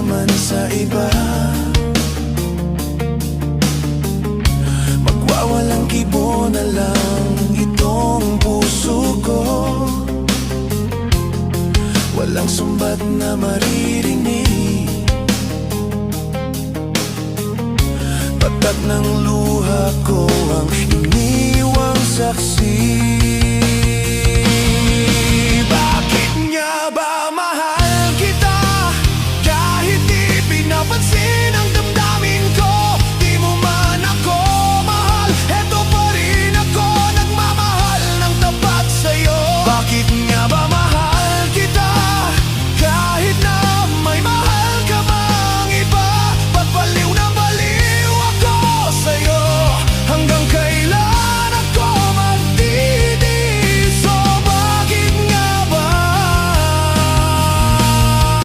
naman sa iba. Magwawalang kibo na lang itong puso ko. Walang sumbat na maririnig, patat ng luha ko ang iniwang saksi. Bakit nga ba